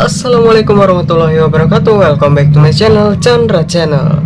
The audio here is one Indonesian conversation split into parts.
Assalamualaikum warahmatullahi wabarakatuh. Welcome back to my channel, Chandra Channel.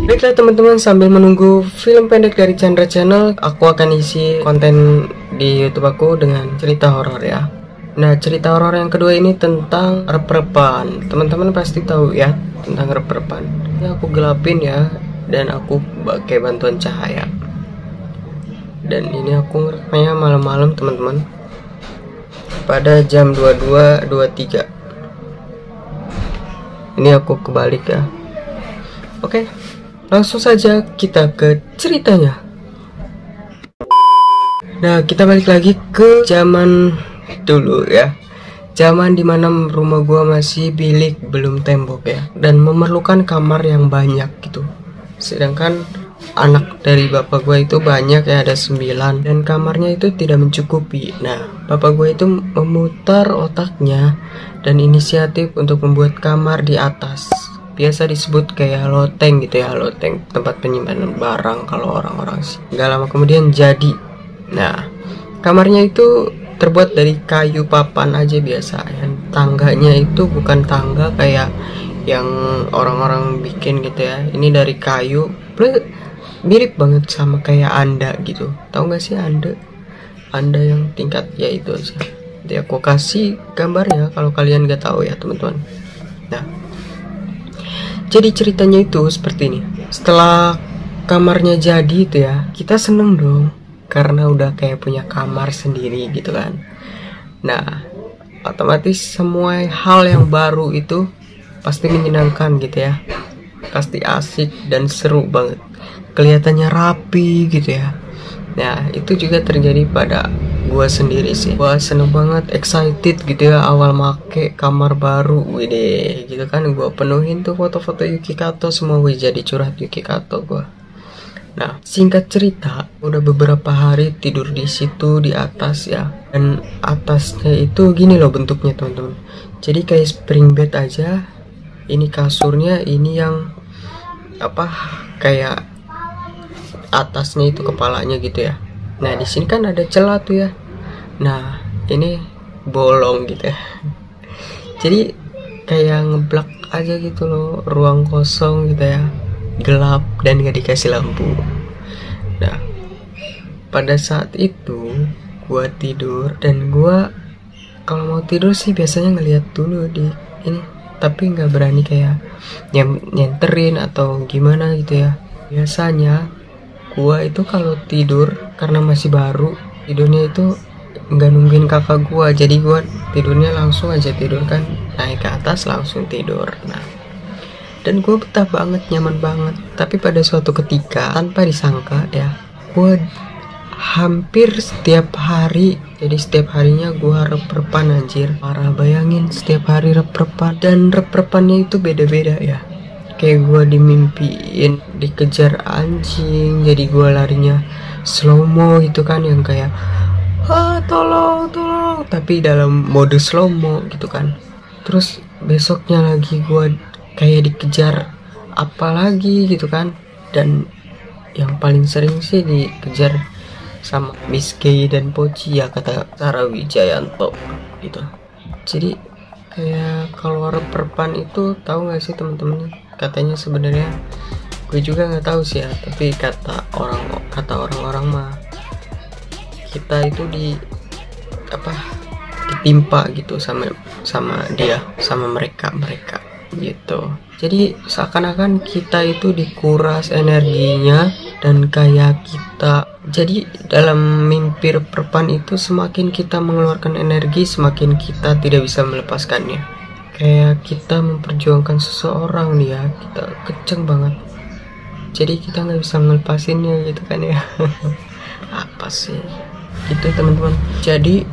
Baiklah teman-teman, sambil menunggu film pendek dari Chandra Channel, aku akan isi konten di YouTube aku dengan cerita horor ya. Nah, cerita horor yang kedua ini tentang rep-repan. Teman-teman pasti tahu ya tentang rep-repan. Ini aku gelapin ya, dan aku pakai bantuan cahaya. Dan ini aku ngereknya malam-malam teman-teman, pada jam 22.23. Ini aku kebalik ya. Oke, langsung saja kita ke ceritanya. Nah, kita balik lagi ke zaman dulu ya. Zaman dimana rumah gua masih bilik, belum tembok ya, dan memerlukan kamar yang banyak gitu. Sedangkan anak dari bapak gue itu banyak ya, ada 9, dan kamarnya itu tidak mencukupi. Nah, bapak gue itu memutar otaknya dan inisiatif untuk membuat kamar di atas. Biasa disebut kayak loteng gitu ya, loteng, tempat penyimpanan barang kalau orang-orang sih. Gak lama kemudian jadi. Nah, kamarnya itu terbuat dari kayu papan aja biasa. Dan tangganya itu bukan tangga kayak yang orang-orang bikin gitu ya. Ini dari kayu. Mirip banget sama kayak anda gitu. Tahu nggak sih anda yang tingkat ya itu aja. Jadi aku kasih gambarnya kalau kalian nggak tahu ya teman-teman. Nah, jadi ceritanya itu seperti ini. Setelah kamarnya jadi itu ya, kita seneng dong karena udah kayak punya kamar sendiri gitu kan. Nah, otomatis semua hal yang baru itu pasti menyenangkan gitu ya, pasti asik dan seru banget. Kelihatannya rapi gitu ya. Nah, itu juga terjadi pada gua sendiri sih. Gua seneng banget, excited gitu ya awal make kamar baru. Wede, gitu kan. Gua penuhin tuh foto-foto Yuki Kato semua. Jadi curhat Yuki Kato gua. Nah, singkat cerita, udah beberapa hari tidur di situ di atas ya. Dan atasnya itu gini loh bentuknya teman-teman. Jadi kayak spring bed aja. Ini kasurnya, ini yang kayak atasnya itu kepalanya gitu ya. Nah, di sini kan ada celah tuh ya. Nah, ini bolong gitu ya. Jadi kayak ngeblak aja gitu loh, ruang kosong gitu ya, gelap dan gak dikasih lampu. Nah, pada saat itu gua tidur, dan gua kalau mau tidur sih biasanya ngeliat dulu di ini, tapi nggak berani kayak nyenterin atau gimana gitu ya. Biasanya gua itu kalau tidur karena masih baru, tidurnya itu nggak nungguin kakak gua, jadi gua tidurnya langsung aja tidur kan, naik ke atas langsung tidur. Nah, dan gua betah banget, nyaman banget. Tapi pada suatu ketika tanpa disangka ya, gua hampir setiap hari, jadi setiap harinya gua rep-repan anjir. Parah, bayangin setiap hari rep-repan, dan rep-repannya itu beda-beda ya. Kayak gue dimimpiin dikejar anjing, jadi gue larinya slow mo gitu kan, yang kayak tolong, tapi dalam mode slow mo gitu kan. Terus besoknya lagi gue kayak dikejar apa lagi gitu kan. Dan yang paling sering sih dikejar sama Miss Kay dan Poci ya, kata Sarah Wijayanto gitu. Jadi kayak kalau rep-repan itu, tahu nggak sih teman-teman, katanya sebenarnya gue juga nggak tahu sih ya, tapi kata orang-orang mah kita itu ditimpa gitu sama mereka gitu. Jadi seakan-akan kita itu dikuras energinya, dan kayak kita, jadi dalam mimpi rep-repan itu semakin kita mengeluarkan energi, semakin kita tidak bisa melepaskannya. Kayak kita memperjuangkan seseorang nih ya, kita kenceng banget, jadi kita nggak bisa melepasinnya gitu kan ya. Apa sih gitu teman-teman. Jadi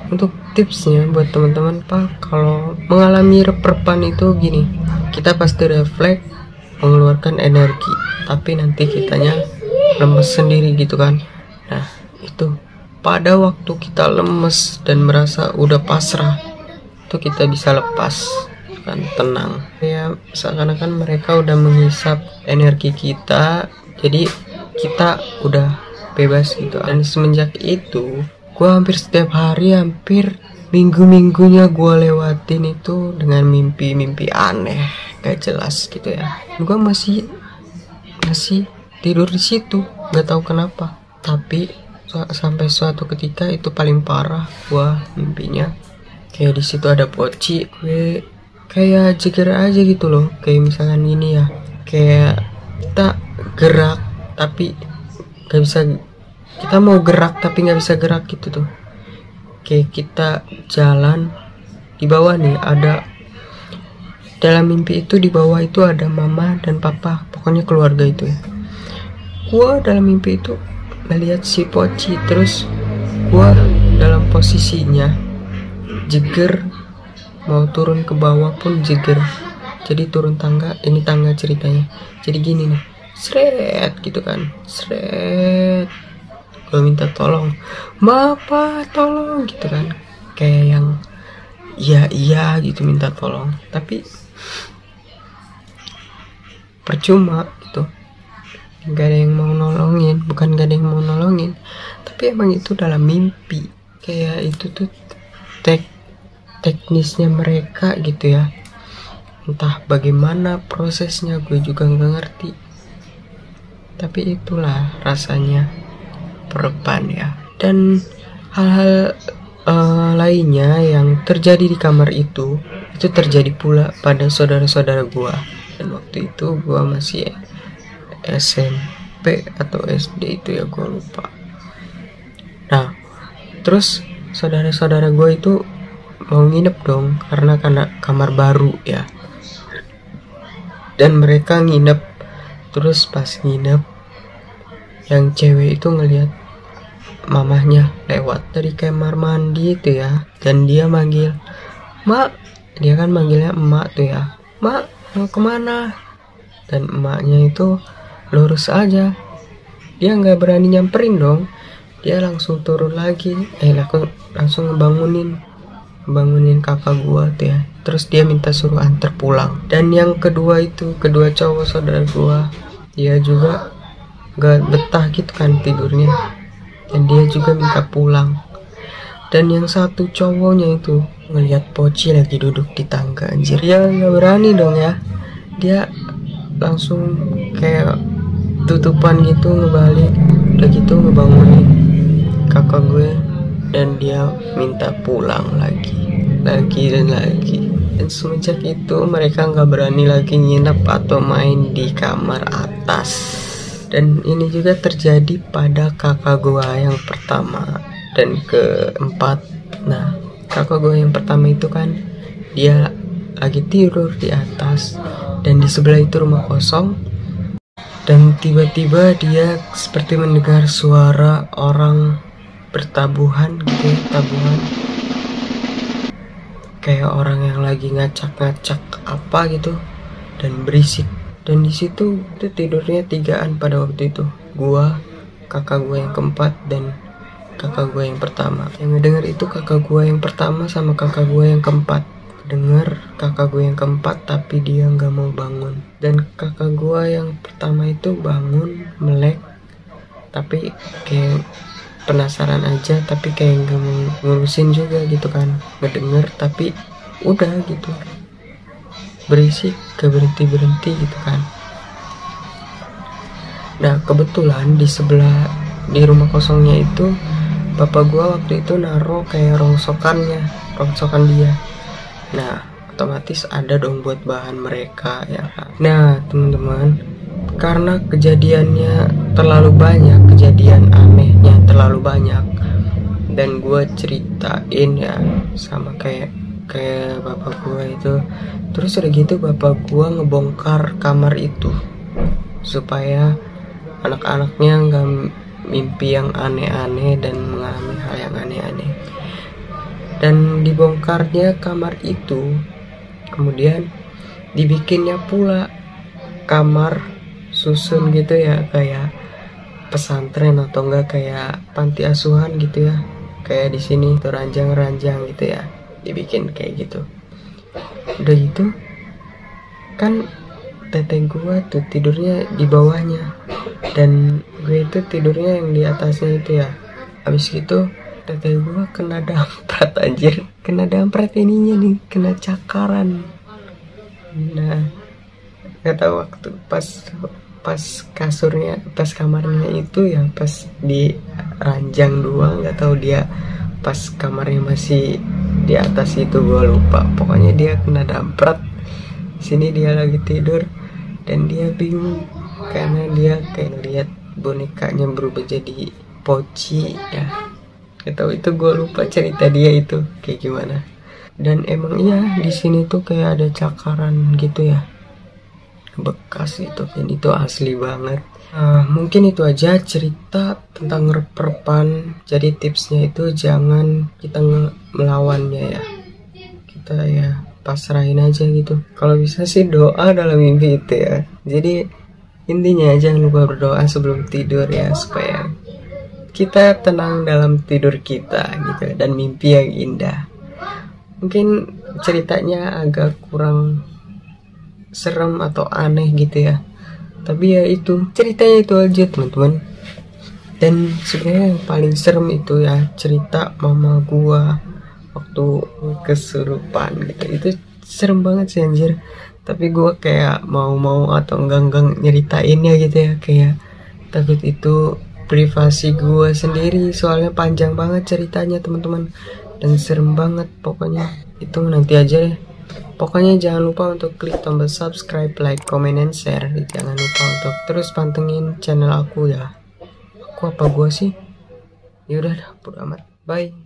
untuk tipsnya buat teman-teman, kalau mengalami rep-repan itu gini, kita pasti refleks mengeluarkan energi, tapi nanti kitanya lemes sendiri gitu kan. Nah, itu pada waktu kita lemes dan merasa udah pasrah, itu kita bisa lepas kan, tenang ya, seakan-akan mereka udah menghisap energi kita, jadi kita udah bebas gitu. Dan semenjak itu gue hampir setiap hari, hampir minggu-minggunya gue lewatin itu dengan mimpi-mimpi aneh gak jelas gitu ya. Gue masih tidur di situ, nggak tahu kenapa. Tapi sampai suatu ketika itu paling parah, gua mimpinya kayak di situ ada poci, gue kayak jeger aja gitu loh. Kayak misalkan ini ya, kayak kita gerak tapi nggak bisa, kita mau gerak tapi nggak bisa gerak gitu tuh. Kayak kita jalan di bawah nih, ada dalam mimpi itu di bawah itu ada mama dan papa, pokoknya keluarga itu ya. Gua dalam mimpi itu ngeliat si poci, terus gua dalam posisinya jeger, mau turun ke bawah pun jeger. Jadi turun tangga, ini tangga ceritanya. Jadi gini nih, seret gitu kan, seret. Gua minta tolong, "Bapak tolong," gitu kan. Kayak yang iya gitu minta tolong, tapi percuma gitu. Gak ada yang mau nolongin, bukan gak ada yang mau nolongin, tapi emang itu dalam mimpi. Kayak itu tuh teknisnya mereka gitu ya. Entah bagaimana prosesnya, gue juga gak ngerti. Tapi itulah rasanya perban ya. Dan hal-hal lainnya yang terjadi di kamar itu terjadi pula pada saudara-saudara gue. Dan waktu itu gue masih SMP atau SD itu ya, gue lupa. Nah terus saudara-saudara gue itu mau nginep dong, karena kamar baru ya. Dan mereka nginep. Terus pas nginep, yang cewek itu ngelihat mamahnya lewat dari kamar mandi itu ya. Dan dia manggil, "Mak." Dia kan manggilnya emak tuh ya, "Mak, mau kemana?" Dan emaknya itu lurus aja, dia nggak berani nyamperin dong. Dia langsung turun lagi, langsung ngebangunin kakak gua tuh ya. Terus dia minta suruh antar pulang. Dan yang kedua cowok saudara gua, dia juga nggak betah gitu kan tidurnya, dan dia juga minta pulang. Dan yang satu cowoknya itu ngelihat poci lagi duduk di tangga, anjir, dia nggak berani dong ya. Dia langsung kayak tutupan gitu ngebalik, udah gitu ngebangunin kakak gue, dan dia minta pulang lagi. Dan semenjak itu mereka nggak berani lagi nginep atau main di kamar atas. Dan ini juga terjadi pada kakak gue yang pertama dan keempat. Nah kakak gue yang pertama itu kan dia lagi tidur di atas, dan di sebelah itu rumah kosong. Dan tiba-tiba dia seperti mendengar suara orang bertabuhan gitu ya, tabuhan. Kayak orang yang lagi ngacak-ngacak apa gitu, dan berisik. Dan di situ itu tidurnya tigaan pada waktu itu. Gua, kakak gue yang keempat, dan kakak gue yang pertama. Yang ngedenger itu kakak gue yang pertama sama kakak gue yang keempat. Dengar kakak gue yang keempat, tapi dia nggak mau bangun. Dan kakak gue yang pertama itu bangun, melek, tapi kayak penasaran aja, tapi kayak nggak mau ngurusin juga gitu kan. Ngedenger tapi udah gitu, berisik gak berhenti gitu kan. Nah kebetulan di rumah kosongnya itu bapak gue waktu itu naruh kayak rongsokan dia. Nah otomatis ada dong buat bahan mereka ya kan. Nah teman-teman, karena kejadiannya terlalu banyak, kejadian anehnya terlalu banyak, dan gue ceritain ya sama kayak bapak gue itu. Terus udah gitu bapak gue ngebongkar kamar itu supaya anak-anaknya nggak mimpi yang aneh-aneh dan mengalami hal yang aneh-aneh. Dan dibongkarnya kamar itu, kemudian dibikinnya pula kamar susun gitu ya, kayak pesantren atau enggak kayak panti asuhan gitu ya. Kayak di sini tuh ranjang-ranjang gitu ya, dibikin kayak gitu. Udah gitu kan teteh gue tuh tidurnya di bawahnya, dan gue itu tidurnya yang di atasnya itu ya. Habis gitu teteh gua kena damprat anjir, kena damprat ininya nih, kena cakaran. Nah, nggak tahu waktu pas kasurnya, pas kamarnya itu ya pas di ranjang doang, nggak tahu dia pas kamarnya masih di atas itu, gua lupa. Pokoknya dia kena damprat. Sini dia lagi tidur dan dia bingung karena dia kayak lihat bonekanya berubah jadi poci ya. Gak tahu itu, gue lupa cerita dia itu kayak gimana. Dan emang iya di sini tuh kayak ada cakaran gitu ya, bekas itu, dan itu asli banget. Mungkin itu aja cerita tentang rep-repan. Jadi tipsnya itu jangan kita melawannya ya, kita ya pasrahin aja gitu. Kalau bisa sih doa dalam mimpi itu ya. Jadi intinya jangan lupa berdoa sebelum tidur ya, supaya kita tenang dalam tidur kita gitu, dan mimpi yang indah. Mungkin ceritanya agak kurang serem atau aneh gitu ya, tapi ya itu ceritanya itu aja teman-teman. Dan sebenarnya yang paling serem itu ya cerita mama gua waktu kesurupan gitu. Itu serem banget sih anjir, tapi gua kayak mau atau enggak nyeritainnya gitu ya, kayak takut itu privasi gua sendiri, soalnya panjang banget ceritanya teman-teman dan serem banget. Pokoknya itu nanti aja deh. Pokoknya jangan lupa untuk klik tombol subscribe, like, comment, and share. Jangan lupa untuk terus pantengin channel aku ya. Aku apa gua sih? Yaudah dah, bodo amat. Bye.